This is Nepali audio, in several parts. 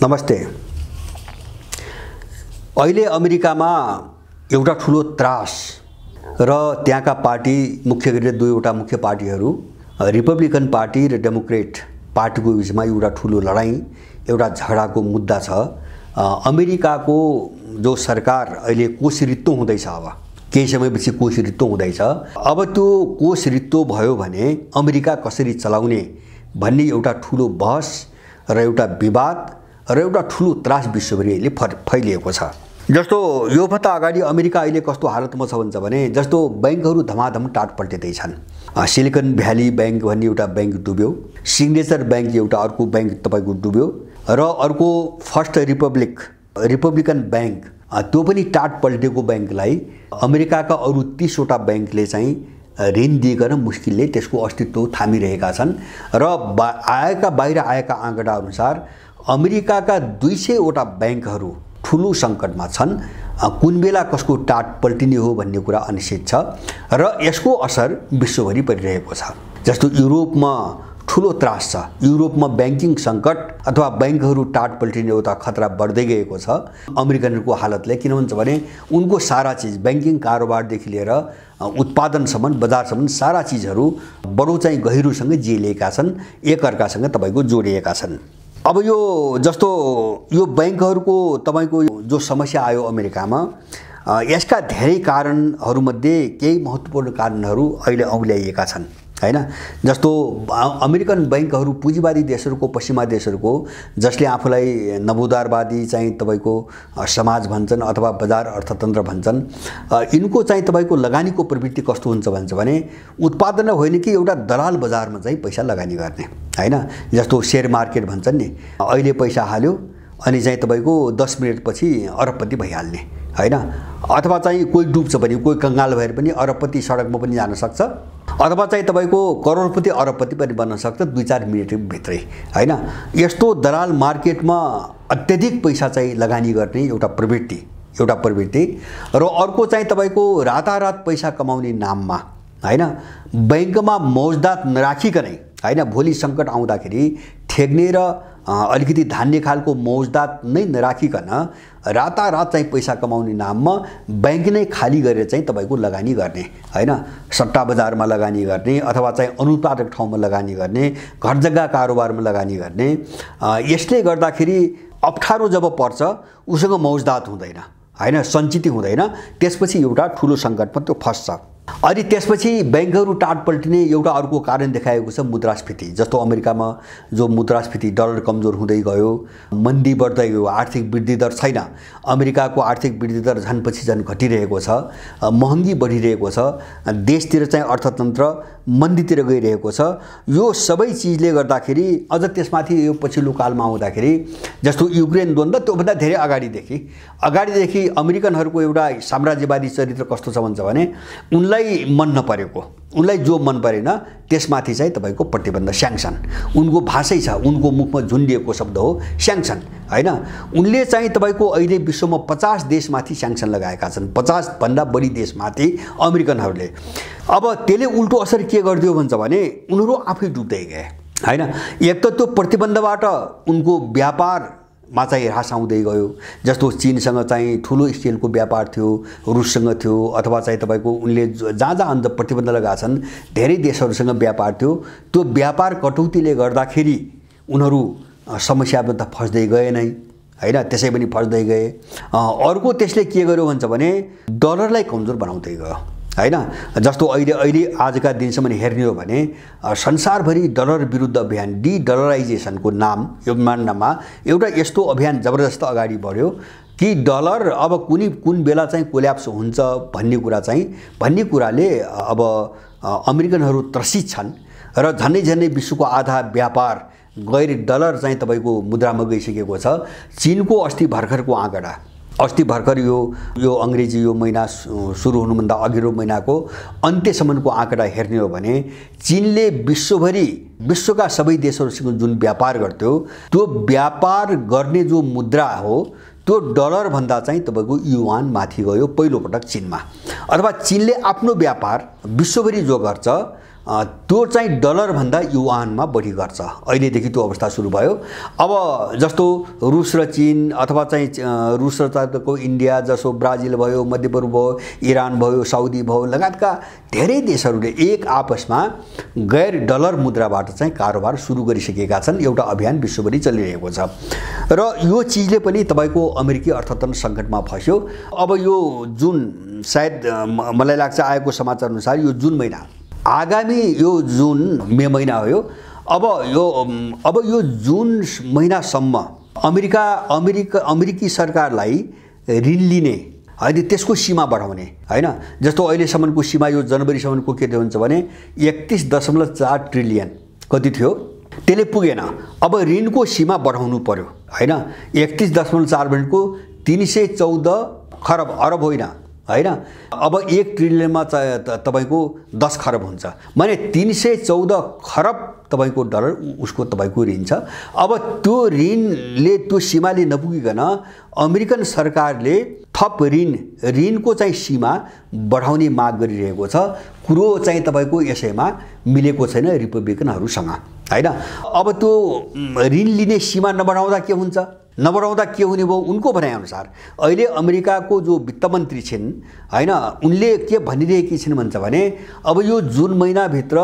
नमस्ते। अहिले अमेरिकामा एउटा ठुलो त्रास र त्यहाँका पार्टी मुख्य गरी दुईवटा मुख्य पार्टीहरू रिपब्लिकन पार्टी र डेमोक्रेट पार्टीको बीचमा एउटा ठुलो लडाईँ एउटा झगडाको मुद्दा छ। अमेरिकाको जो सरकार अहिले कोषरित्तो हुँदैछ, अब केही समयपछि कोषरित्तो हुँदैछ। अब त्यो कोषरित्तो भयो भने अमेरिका कसरी चलाउने भन्ने एउटा ठुलो बहस र एउटा विवाद र एउटा ठुलो त्रास विश्वभरि अहिले फैलिएको छ। जस्तो योभन्दा अगाडि अमेरिका अहिले कस्तो हालतमा छ भन्छ भने, जस्तो बैंकहरू धमाधम टाट पल्टिँदैछन्। सिलिकन भ्याली बैंक भन्ने एउटा बैंक डुब्यो, सिग्नेचर बैंक एउटा अर्को बैंक तपाईको डुब्यो र अर्को फर्स्ट रिपब्लिकन बैंक त्यो पनि टाट पल्टेको बैंकलाई अमेरिकाका अरु 30 वटा बैंकले चाहिँ ऋण दिइकन मुस्किलले त्यसको अस्तित्व थामिरहेका छन् र बाहिर आएका आँकडा अनुसार अमेरिकाका 200 वटा बैंकहरू ठुलो सङ्कटमा छन्। कुन बेला कसको टाट पल्टिने हो भन्ने कुरा अनिश्चित छ र यसको असर विश्वभरि परिरहेको छ। जस्तो युरोपमा ठुलो त्रास छ। युरोपमा बैंकिङ सङ्कट अथवा बैंकहरू टाट पल्टिने एउटा खतरा बढ्दै गएको छ। अमेरिकनहरूको हालतले किन भन्छ भने उनको सारा चीज बैंकिङ कारोबारदेखि लिएर उत्पादनसम्म बजारसम्म सारा चीजहरू बडो चाहिँ गहिरोसँग जिलिएका छन्, एकअर्कासँग तपाईको जोडिएका छन्। अब यो जस्तो यो बैंकहरूको तपाईको जो समस्या आयो अमेरिकामा, यसका धेरै कारणहरूमध्ये केही महत्त्वपूर्ण कारणहरू अहिले औल्याइएका छन्, हैन। जस्तो अमेरिकन बैंकहरू पुँजीवादी देशहरूको, पश्चिमा देशहरूको, जसले आफूलाई नवोदारवादी चाहिँ तपाईको समाज भन्छन् अथवा बजार अर्थतन्त्र भन्छन्, यिनको चाहिँ तपाईको लगानीको प्रवृत्ति कस्तो हुन्छ भन्छ भने उत्पादन होइन कि एउटा दलाल बजारमा चाहिँ पैसा लगानी गर्ने, हैन। जस्तो शेयर मार्केट भन्छन् नि, अहिले पैसा हाल्यो अनि चाहिँ तपाईको 10 मिनेटपछि अरबपति भइहाल्ने, हैन। अथवा चाहिँ कोही डुब्छ भने, कोही कंगाल भएर पनि अरबपति सडकमा पनि जान सक्छ, अथवा चाहिँ तपाईको करोडपति अरबपति पनि बन्न सक्छ 2-4 मिनेट भित्रै, हैन। यस्तो दलाल मार्केटमा अत्यधिक पैसा चाहिँ लगानी गर्ने एउटा प्रवृत्ति र अर्को चाहिँ तपाईको रातारात पैसा कमाउने नाममा, हैन, बैंकमा मौजदात नराखिकनै, हैन, भोलि सङ्कट आउँदाखेरि ठेक्ने र अलिकति धान्ने खालको मौजदात नै नराखिकन रातारात चाहिँ पैसा कमाउने नाममा बैंक नै खाली गरेर चाहिँ तपाईको लगानी गर्ने, हैन। सट्टा बजारमा लगानी गर्ने अथवा चाहिँ अनुत्पादक ठाउँमा लगानी गर्ने, घर जग्गा कारोबारमा लगानी गर्ने। यसले गर्दाखेरि अप्ठ्यारो जब पर्छ उसँग मौजदात हुँदैन, हैन, सञ्चित हुँदैन, त्यसपछि एउटा ठुलो सङ्कटमा त्यो फस्छ। अनि त्यसपछि बैंकहरू टाट पल्टिने एउटा अर्को कारण देखाएको छ मुद्रास्फीति। जस्तो अमेरिकामा जो मुद्रास्फीति, डलर कमजोर हुँदै गयो, मन्दी बढ्दै गयो, आर्थिक वृद्धि दर छैन, अमेरिकाको आर्थिक वृद्धि दर झनपछि झन घटिरहेको छ, महँगी बढिरहेको छ, देशतिर चाहिँ अर्थतन्त्र मन्दीतिर गइरहेको छ। यो सबै चिजले गर्दाखेरि अझ त्यसमाथि यो पछिल्लो कालमा आउँदाखेरि जस्तो युक्रेन द्वन्द्व, त्योभन्दा धेरै अगाडिदेखि अमेरिकनहरूको एउटा साम्राज्यवादी चरित्र कस्तो छ भन्छ भने उनलाई मन नपरेको, उनलाई जो मन परेन त्यसमाथि चाहिँ तपाईको प्रतिबन्ध, स्याङ्सन। उनको भाषै छ, उनको मुखमा झुन्डिएको शब्द हो स्याङ्सन, हैन। उनले चाहिँ तपाईको अहिले विश्वमा 50 देशमाथि स्याङ्सन लगाएका छन्, 50 भन्दा बढी देशमाथि अमेरिकनहरूले। अब त्यसले उल्टो असर के गरिदियो भन्छ भने उनीहरू आफै डुब्दै गए, हैन। एक त त्यो प्रतिबन्धबाट उनको व्यापारमा चाहिँ ह्रास आउँदै गयो। जस्तो चीनसँग चाहिँ ठुलो स्केलको व्यापार थियो, रुससँग थियो, अथवा चाहिँ तपाईको उनले जहाँ प्रतिबन्ध लगाएका छन् धेरै देशहरूसँग व्यापार थियो। त्यो व्यापार कटौतीले गर्दाखेरि उनीहरू समस्यामा त फस्दै गए नै, हैन, त्यसै पनि फस्दै गए। अर्को त्यसले के गर्यो भन्छ भने डलरलाई कमजोर बनाउँदै गयो, हैन। जस्तो अहिले आजका दिनसम्म हेर्ने हो भने संसारभरि डलर विरुद्ध अभियान, डलराइजेसनको नाममा एउटा यस्तो अभियान जबरजस्त अगाडि बढ्यो कि डलर अब कुन बेला चाहिँ कोल्याप्स हुन्छ भन्ने कुराले अब अमेरिकनहरू त्रसित छन् र झन्डै विश्वको आधा व्यापार गैर डलर चाहिँ तपाईको मुद्रामा गइसकेको छ। चीनको अस्ति भर्खर यो अंग्रेजी यो महिना सुरु हुनुभन्दा अघिल्लो महिनाको अन्त्यसम्मको आँकडा हेर्ने हो भने चीनले विश्वका सबै देशहरूसँग जुन व्यापार गर्थ्यो त्यो व्यापार गर्ने जो मुद्रा हो त्यो डलर भन्दा चाहिँ तपाईको युआन माथि गयो पहिलो पटक चीनमा। अथवा चीनले आफ्नो व्यापार विश्वभरि जो गर्छ त्यो चाहिँ डलरभन्दा युआनमा बढी गर्छ। अहिलेदेखि त्यो अवस्था सुरु भयो। अब जस्तो रुस र चीन अथवा चाहिँ रुस र तपाईँको इन्डिया जसो ब्राजिल भयो, मध्यपूर्व भयो, इरान भयो, साउदी भयो लगायतका धेरै देशहरूले एक आपसमा गैर डलर मुद्राबाट चाहिँ कारोबार सुरु गरिसकेका छन्। एउटा अभियान विश्वभरि चलिरहेको छ र यो चिजले पनि तपाईँको अमेरिकी अर्थतन्त्र सङ्कटमा फस्यो। अब यो जुन सायद मलाई लाग्छ आएको समाचार अनुसार यो जुन महिना आगामी यो जुन मे महिना हो। अब यो जुन महिनासम्म अमेरिकी सरकारलाई ऋण लिने होइन त्यसको सीमा बढाउने होइन। जस्तो अहिलेसम्मको सीमा यो जनवरीसम्मको के हुन्छ भने 31.4 ट्रिलियन कति थियो त्यसले पुगेन। अब ऋणको सीमा बढाउनु पर्यो होइन। 31.4 भनेको 314 खरब अरब होइन होइन। अब 1 ट्रिलियनमा तपाईँको 10 खरब हुन्छ भने 314 खरब तपाईँको डलर उसको तपाईँको ऋण छ। अब त्यो ऋणले त्यो सीमाले नपुगिकन अमेरिकन सरकारले थप ऋणको चाहिँ सीमा बढाउने माग गरिरहेको छ। कुरो चाहिँ तपाईँको यसैमा मिलेको छैन रिपब्लिकनहरूसँग होइन। अब त्यो ऋण लिने सीमा नबढाउँदा के हुन्छ, नबढाउँदा के हुने भयो उनको भनाइअनुसार अहिले अमेरिकाको जो वित्तमन्त्री छिन् होइन उनले के भनिरहेकी छिन् भन्छ भने अब यो जुन महिनाभित्र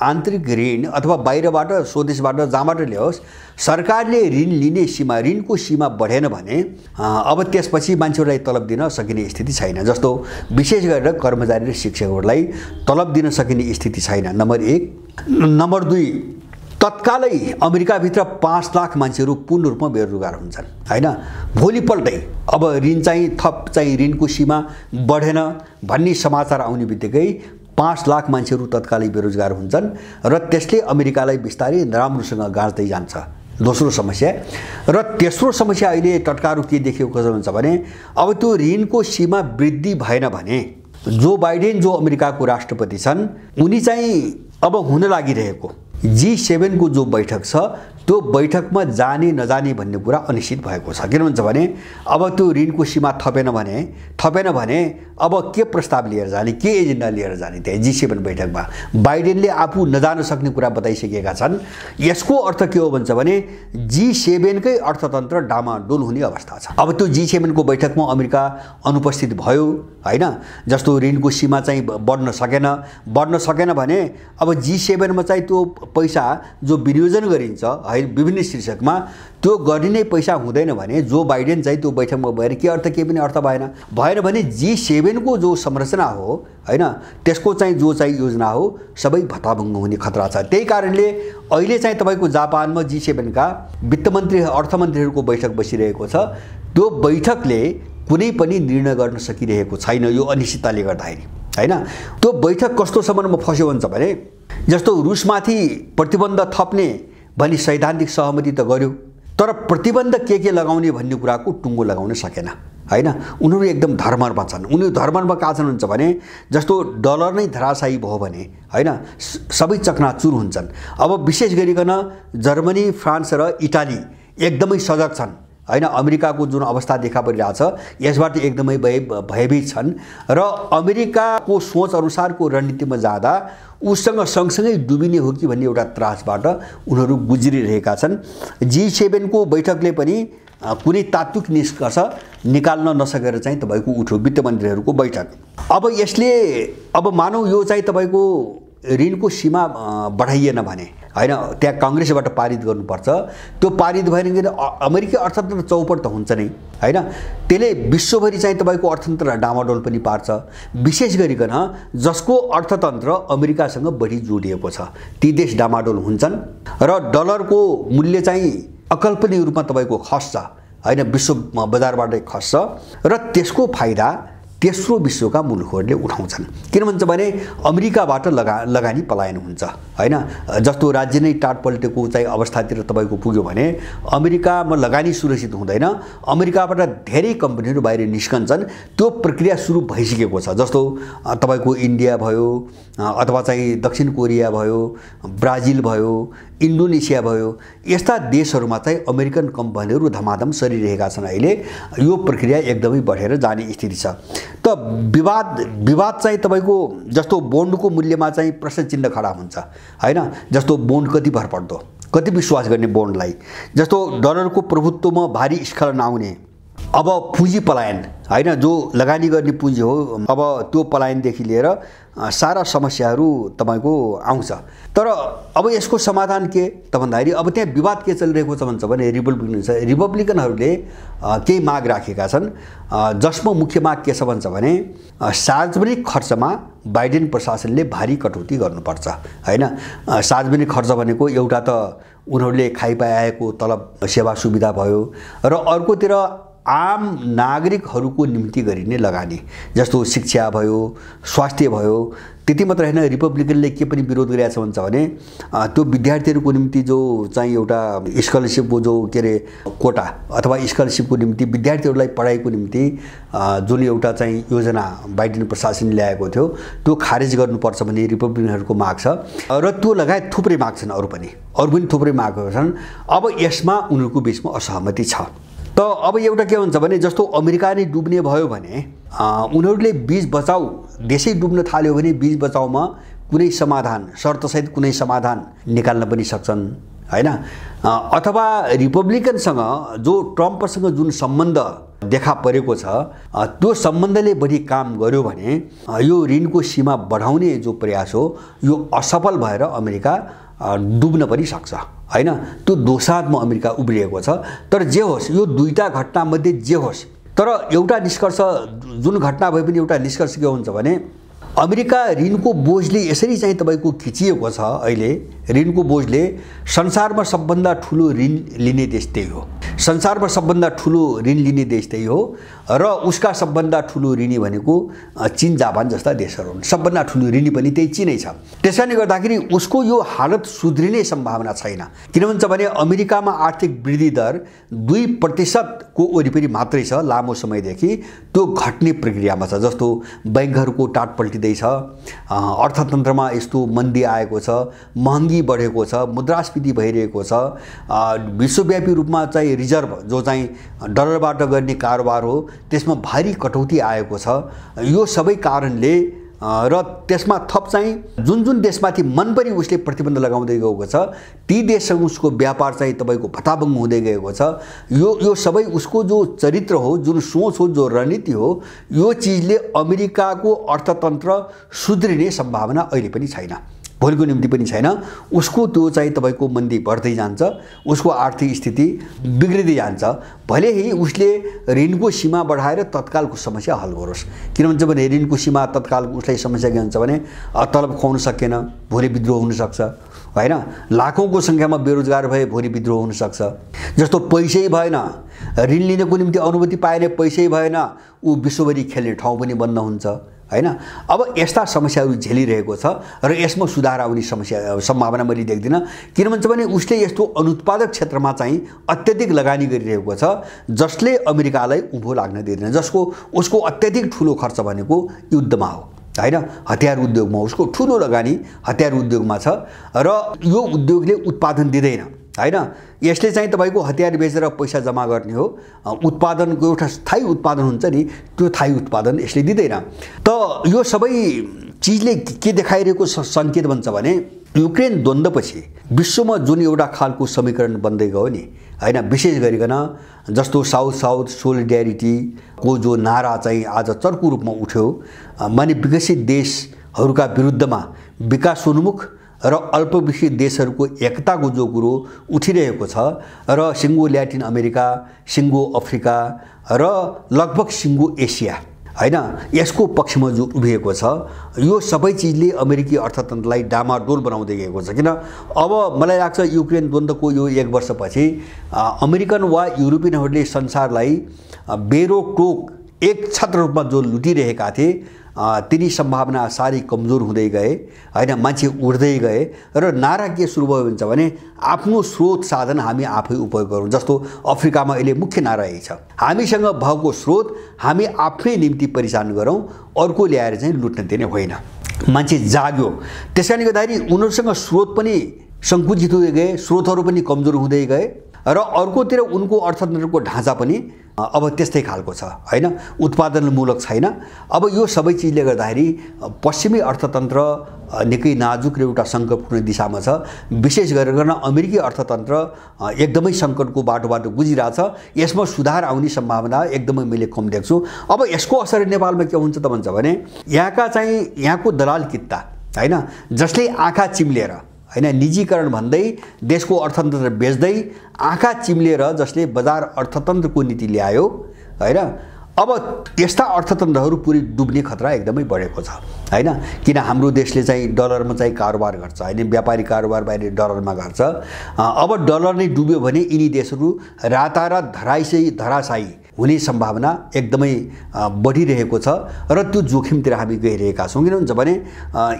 आन्तरिक ऋण अथवा बाहिरबाट स्वदेशबाट जहाँबाट ल्याओस् सरकारले ऋण लिने सीमा ऋणको सीमा बढेन भने अब त्यसपछि मान्छेहरूलाई तलब दिन सकिने स्थिति छैन। जस्तो विशेष गरेर कर्मचारी र शिक्षकहरूलाई तलब दिन सकिने स्थिति छैन नम्बर 1। नम्बर 2 तत्कालै अमेरिकाभित्र 5 लाख मान्छेहरू पूर्ण रूपमा बेरोजगार हुन्छन् होइन। भोलिपल्टै अब ऋण चाहिँ थप चाहिँ ऋणको सीमा बढेन भन्ने समाचार आउने बित्तिकै 5 लाख मान्छेहरू तत्कालै बेरोजगार हुन्छन् र त्यसले अमेरिकालाई बिस्तारै नराम्रोसँग गाड्दै जान्छ। दोस्रो समस्या र तेस्रो समस्या अहिले टटकारो के देखिएको छ भने अब त्यो ऋणको सीमा वृद्धि भएन भने जो बाइडेन जो अमेरिकाको राष्ट्रपति छन् उनी चाहिँ अब हुन लागिरहेको G7 को जो बैठक छ त्यो बैठकमा जाने नजाने भन्ने कुरा अनिश्चित भएको छ। किन भन्छ भने अब त्यो ऋणको सीमा थपेन भने अब के प्रस्ताव लिएर जाने, के एजेन्डा लिएर जाने त्यहाँ G7 बैठकमा बाइडेनले आफू नजान सक्ने कुरा बताइसकेका छन्। यसको अर्थ के हो भन्छ भने G7 कै अर्थतन्त्र डामाडोल हुने अवस्था छ। अब त्यो G7 को बैठकमा अमेरिका अनुपस्थित भयो हैन। जस्तो ऋणको सीमा चाहिँ बढ्न सकेन भने अब G7 मा चाहिँ त्यो पैसा जो विनियोजन गरिन्छ है विभिन्न शीर्षकमा त्यो गरिने पैसा हुँदैन भने जो बाइडेन चाहिँ त्यो बैठकमा भएर के अर्थ के पनि अर्थ भएन भने G7 को जो संरचना हो हैन त्यसको चाहिँ जो चाहिँ योजना हो सबै भत्ताभङ्ग हुने खतरा छ। त्यही कारणले अहिले चाहिँ तपाईको जापानमा G7 का वित्तमन्त्री अर्थमन्त्रीहरूको बैठक बसिरहेको छ। त्यो बैठकले कुनै पनि निर्णय गर्न सकिरहेको छैन यो अनिश्चितताले गर्दाखेरि हैन। त्यो बैठक कस्तो सम्बन्धमा फस्यो भन्छ भने जस्तो रुसमाथि प्रतिबन्ध थप्ने भनी सैद्धान्तिक सहमति त गर्यो तर प्रतिबन्ध के लगाउने भन्ने कुराको टुङ्गो लगाउन सकेन हैन। उनीहरू एकदम धर्ममा छन्। उनीहरू धर्ममा कहाँ छन् हुन्छ भने जस्तो डलर नै धराशायी भयो भने हैन सबै चकनाचुर हुन्छन्। अब विशेष गरिकन जर्मनी, फ्रान्स र इटाली एकदमै सजग छन् हैन। अमेरिकाको जुन अवस्था देखा परिरहेछ यसबाट एकदमै भयभीत छन् र अमेरिकाको सोच अनुसारको रणनीतिमा जाँदा उसँग सँगसँगै डुबिने हो कि भन्ने एउटा त्रासबाट उनीहरू गुज्रिरहेका छन्। G7 को बैठकले पनि कुनै तात्विक निष्कर्ष निकाल्न नसकेर चाहिँ तपाईको उठ्यो वित्तमन्त्रीहरूको बैठक। अब यसले अब मानौ यो चाहिँ तपाईको ऋणको सीमा बढाइएन भने हैन त्यहाँ कांग्रेसबाट पारित गर्नुपर्छ। त्यो पारित भएन भने अमेरिकी अर्थतन्त्र चौपट त हुन्छ नै हैन। त्यसले विश्वभरि चाहिँ तपाईको अर्थतन्त्र डामाडोल पनि पार्छ। विशेष गरिकन जसको अर्थतन्त्र अमेरिकासँग बढी जोडिएको छ ती देश डामाडोल हुन्छन् र डलरको मूल्य चाहिँ अकल्पनीय रूपमा तपाईको खस्छ हैन। विश्व बजारबाटै खस्छ र त्यसको फाइदा तेस्रो विश्वका मुलुकहरूले उठाउँछन्। किन भन्छ भने अमेरिकाबाट लगानी पलायन हुन्छ हैन। जस्तो राज्य नै टाट पल्टेको चाहिँ अवस्थातिर तपाईको पुग्यो भने अमेरिकामा लगानी सुरक्षित हुँदैन। अमेरिकाबाट धेरै कम्पनीहरू बाहिर निस्कन्छन्। त्यो प्रक्रिया सुरु भइसकेको छ। जस्तो तपाईको इन्डिया भयो अथवा चाहिँ दक्षिण कोरिया भयो, ब्राजिल भयो, इन्डोनेसिया भयो, यस्ता देशहरूमा चाहिँ अमेरिकन कम्पनीहरू धमाधम सरिरहेका छन्। अहिले यो प्रक्रिया एकदमै बढेर जाने स्थिति छ। त विवाद चाहिँ तपाईँको जस्तो बोन्डको मूल्यमा चाहिँ प्रश्न चिन्ह खडा हुन्छ हैन। जस्तो बोन्ड कति भरपर्दो, कति विश्वास गर्ने बोन्डलाई, जस्तो डलरको प्रभुत्वमा भारी स्खलन आउने, अब पुँजी पलायन हैन, जो लगानी गर्ने पुँजी हो, अब त्यो पलायनदेखि लिएर सारा समस्याहरू तपाईको आउँछ। तर अब यसको समाधान के त भन्दाखेरि अब त्यहाँ विवाद के चलिरहेको छ भन्छ भने रिपब्लिकनहरूले केही माग राखेका छन्, जसमा मुख्य माग के छ भन्छ भने सार्वजनिक खर्चमा बाइडेन प्रशासनले भारी कटौती गर्नुपर्छ हैन। सार्वजनिक खर्च भनेको एउटा त उनीहरूले खाइपाएको तलब सेवा सुविधा भयो र अर्कोतिर आम नागरिकहरूको निम्ति गरिने लगानी, जस्तो शिक्षा भयो, स्वास्थ्य भयो। त्यति मात्र हैन, रिपब्लिकनले के पनि विरोध गरिरहेछ भन्छ भने त्यो विद्यार्थीहरूको निम्ति जो चाहिँ एउटा स्कलरसिपको जो के अरे कोटा अथवा स्कलरसिपको निम्ति विद्यार्थीहरूलाई पढाइको निम्ति जुन एउटा चाहिँ योजना बाइडेन प्रशासनले ल्याएको थियो त्यो खारेज गर्नुपर्छ भन्ने रिपब्लिकनहरूको माग छ र त्यो लगायत थुप्रै माग छन्, अरू पनि थुप्रै मागहरू छन्। अब यसमा उनीहरूको बीचमा असहमति छ। त अब एउटा के हुन्छ भने जस्तो अमेरिका नै डुब्ने भयो भने उनीहरूले बीच बचाउ, देशै डुब्न थाल्यो भने बीच बचाउमा कुनै समाधान, शर्तसहित कुनै समाधान निकाल्न पनि सक्छन् हैन। अथवा रिपब्लिकनसँग जो ट्रम्पसँग जुन सम्बन्ध देखा परेको छ त्यो सम्बन्धले बढी काम गर्यो भने यो ऋणको सीमा बढाउने जो प्रयास हो यो असफल भएर अमेरिका डुब्न पनि सक्छ हैन। त्यो दोसादमा अमेरिका उभिएको छ। तर जे होस्, यो दुईटा घटनामध्ये जे होस्, तर एउटा निष्कर्ष, जुन घटना भए पनि एउटा निष्कर्ष के हुन्छ भने अमेरिका ऋणको बोझले यसरी चाहिँ तपाईको खिचिएको छ। अहिले ऋणको बोझले संसारमा सबभन्दा ठुलो ऋण लिने देश त्यही हो, संसारमा सबभन्दा ठुलो ऋण लिने देश त्यही हो र उसका सबभन्दा ठुलो ऋणी भनेको चीन जापान जस्ता देशहरू हुन्। सबभन्दा ठुलो ऋणी पनि त्यही चीनै छ। त्यसैले गर्दाखेरि उसको यो हालत सुध्रिने सम्भावना छैन। किन भन्छ भने अमेरिकामा आर्थिक वृद्धि दर 2% को वरिपरि मात्रै छ लामो समयदेखि, त्यो घट्ने प्रक्रियामा छ। जस्तो बैंकहरूको टाट पल्टिँदैछ, अर्थतन्त्रमा यस्तो मन्दी आएको छ, महँगी बढेको छ, मुद्रास्फीति भइरहेको छ, विश्वव्यापी रूपमा चाहिँ रिजर्भ जो चाहिँ डलरबाट गर्ने कारोबार हो त्यसमा भारी कटौती आएको छ। यो सबै कारणले र त्यसमा थप चाहिँ जुन देशमाथि मनपरी उसले प्रतिबन्ध लगाउँदै गएको छ ती देशसँग उसको व्यापार चाहिँ तपाईको भताभङ्ग हुँदै गएको छ। यो सबै उसको जो चरित्र हो, जुन सोच हो, जो रणनीति हो, यो चिजले अमेरिकाको अर्थतन्त्र सुध्रिने सम्भावना अहिले पनि छैन, भोलिको निम्ति पनि छैन। उसको त्यो चाहिँ तपाईको मन्दी बढ्दै जान्छ, उसको आर्थिक स्थिति बिग्रिँदै जान्छ। भले ही उसले ऋणको सीमा बढाएर तत्कालको समस्या हल गरोस्। किन भन्छ भने ऋणको सीमा तत्काल उसलाई समस्या के हुन्छ भने तलब खुवाउन सकेन, भोलि विद्रोह हुन सक्छ हैन। लाखौंको संख्यामा बेरोजगार भए भोलि विद्रोह हुन सक्छ। जस्तो पैसै भएन, ऋण लिनको निम्ति अनुमति पाएन, पैसै भएन, ऊ विश्वभरि खेल्ने ठाउँ पनि बन्द हुन्छ हैन। अब यस्ता समस्याहरू झेलिरहेको छ र यसमा सुधार आउने सम्भावना मैले देख्दिन। किन भन्छ भने उसले यस्तो अनुत्पादक क्षेत्रमा चाहिँ अत्यधिक लगानी गरिरहेको छ जसले अमेरिकालाई उँभो लाग्न दिँदैन, जसको उसको अत्यधिक ठुलो खर्च भनेको युद्धमा हो हैन, हतियार उद्योगमा उसको ठुलो लगानी हतियार उद्योगमा छ र यो उद्योगले उत्पादन दिँदैन हैन। यसले चाहिँ तपाईको हतियार बेचेर पैसा जम्मा गर्ने हो, उत्पादनको एउटा स्थायी उत्पादन हुन्छ नि, त्यो स्थायी उत्पादन यसले दिँदैन। त यो सबै चिजले के देखाइरहेको संकेत भन्छ भने युक्रेन द्वन्द्वपछि विश्वमा जुन एउटा खालको समीकरण बन्दै गयो नि हैन, विशेष गरिकन जस्तो साउथ साउथ सोलिड्यारिटी को जो नारा चाहिँ आज चर्को रूपमा उठ्यो, माने विकसित देशहरूका विरुद्धमा विकासोन्मुख र अल्पविकसित देशहरूको एकताको जो कुरो उठिरहेको छ र सिङ्गो ल्याटिन अमेरिका, सिङ्गो अफ्रिका र लगभग सिङ्गो एसिया हैन, यसको पक्षमा जो उभिएको छ, यो सबै चिजले अमेरिकी अर्थतन्त्रलाई डामाडोल बनाउँदै गएको छ। किन अब मलाई लाग्छ युक्रेन द्वन्द्वको यो 1 वर्षपछि अमेरिकन वा युरोपियनहरूले संसारलाई बेरोकटोक एक छत्र रूपमा जो लुटिरहेका थिए तिनी सम्भावना सारी कमजोर हुँदै गए हैन, मान्छे उड्दै गए र नारा के सुरु भयो भन्छ भने आफ्नो स्रोत साधन हामी आफै उपयोग गरौँ। जस्तो अफ्रिकामा अहिले मुख्य नारा यही छ, हामीसँग भएको स्रोत हामी आफै निम्ति परिचालन गरौँ, अर्को ल्याएर चाहिँ लुट्न दिने होइन। मान्छे जाग्यो, त्यसैले गर्दाखेरि उनीहरूसँग स्रोत पनि सङ्कुचित हुँदै गए, स्रोतहरू पनि कमजोर हुँदै गए र अर्कोतिर उनको अर्थतन्त्रको ढाँचा पनि अब त्यस्तै खालको छ हैन, उत्पादनमूलक छैन। अब यो सबै चिजले गर्दाखेरि पश्चिमी अर्थतन्त्र निकै नाजुक र एउटा सङ्कटपूर्ण दिशामा छ। विशेष गरेर अमेरिकी अर्थतन्त्र एकदमै सङ्कटको बाटोबाट गुजिरहेछ। यसमा सुधार आउने सम्भावना एकदमै मैले कम देख्छु। अब यसको असर नेपालमा के हुन्छ त भन्छ भने यहाँको दलाल कित्ता हैन, जसले आँखा चिम्लेर हैन निजीकरण भन्दै देशको अर्थतन्त्र बेच्दै आँखा चिम्लेर जसले बजार अर्थतन्त्रको नीति ल्यायो हैन, अब यस्ता अर्थतन्त्रहरू पुरै डुब्ने खतरा एकदमै बढेको छ हैन। किन हाम्रो देशले डलरमा कारोबार गर्छ हैन, व्यापारिक कारोबार बाहिर डलरमा गर्छ। अब डलर नै डुब्यो भने यिनी देशहरू रातारात धराशायी हुने सम्भावना एकदमै बढिरहेको छ र त्यो जोखिमतिर हामी गइरहेका छौँ। किन भन्छ भने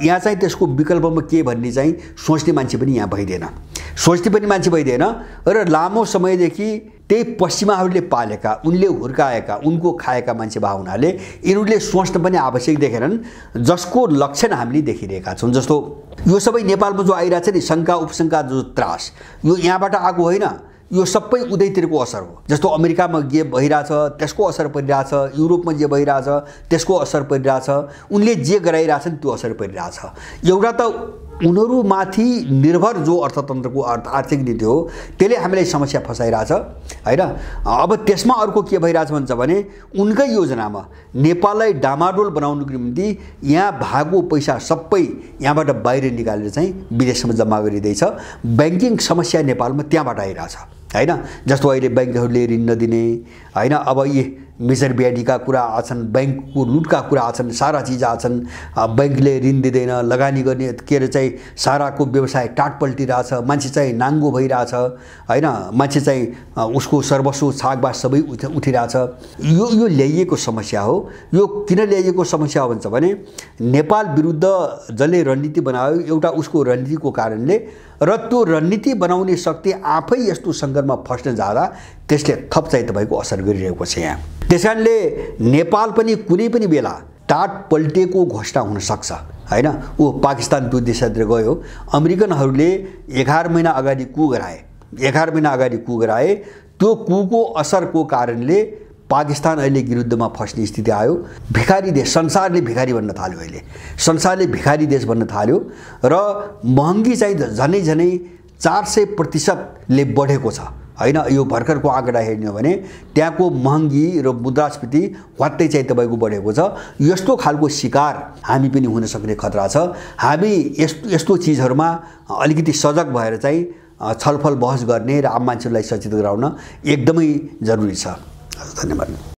यहाँ त्यसको विकल्पमा के भन्ने सोच्ने मान्छे पनि यहाँ भइदिएन, र लामो समयदेखि त्यही पश्चिमाहरूले पालेका, उनले हुर्काएका, उनको खाएका मान्छे भए हुनाले यिनीहरूले सोच्न पनि आवश्यक देखेनन्, जसको लक्षण हामीले देखिरहेका छौँ। जस्तो यो सबै नेपालमा जो आइरहेछ नि शङ्का उपशङ्का जो त्रास, यो यहाँबाट आएको होइन, यो सबै उतैतिरको असर हो। जस्तो अमेरिकामा जे भइरहेछ त्यसको असर परिरहेछ, युरोपमा जे भइरहेछ त्यसको असर परिरहेछ, उनले जे गराइरहेछन् त्यो असर परिरहेछ। एउटा त उनीहरूमाथि निर्भर जो अर्थतन्त्रको आर्थिक नीति हो त्यसले हामीलाई समस्या फसाइरहेछ हैन। अब त्यसमा अर्को के भइरहेछ भन्छ भने उनकै योजनामा नेपाललाई डामाडोल बनाउनुको निम्ति यहाँ भएको पैसा सबै यहाँबाट बाहिर निकालेर विदेशमा जम्मा गरिँदैछ। ब्याङ्किङ समस्या नेपालमा त्यहाँबाट आइरहेछ हैन। जस्तो अहिले ब्याङ्कहरूले ऋण नदिने हैन, अब यी मेजर ब्याडीका कुरा आछन्, ब्याङ्कको लुटका कुरा आछन्, सारा चिज आछन्। ब्याङ्कले ऋण दिँदैन, लगानी गर्ने के अरे साराको व्यवसाय टाट पल्टिरहेछ, मान्छे नाङ्गो भइरहेछ हैन, मान्छे उसको सर्वस्व छाकबास सबै उठिरहेछ। यो ल्याइएको समस्या हो। यो किन ल्याइएको समस्या हो भन्छ भने नेपाल विरुद्ध जसले रणनीति बनायो एउटा उसको रणनीतिको कारणले, र त्यो रणनीति बनाउने शक्ति आफै यस्तो सङ्कटमा फस्न जाँदा त्यसले थप तपाईँको असर गरिरहेको छ यहाँ। त्यसकारणले नेपाल पनि कुनै पनि बेला टाट पल्टेको घोषणा हुन सक्छ हैन। ऊ पाकिस्तान त्यो देशतिर गयो, अमेरिकनहरूले 11 महिना अगाडि कु गराए, त्यो कुको असरको कारणले पाकिस्तान अहिले विरुद्धमा फस्ने स्थिति आयो। भिखारी देश, संसारले भिखारी भन्न थाल्यो, अहिले संसारले भिखारी देश भन्न थाल्यो र महँगी झनै 400% बढेको छ हैन। यो भर्खरको आँकडा हेर्ने हो भने त्यहाँको महँगी र मुद्रास्फीति वात्तै तपाईँको बढेको छ। यस्तो खालको शिकार हामी पनि हुन सक्ने खतरा छ। हामी यस्तो चिजहरूमा अलिकति सजग भएर छलफल बहस गर्ने र आम मान्छेलाई सचेत गराउन एकदमै जरुरी छ। धन्यवाद।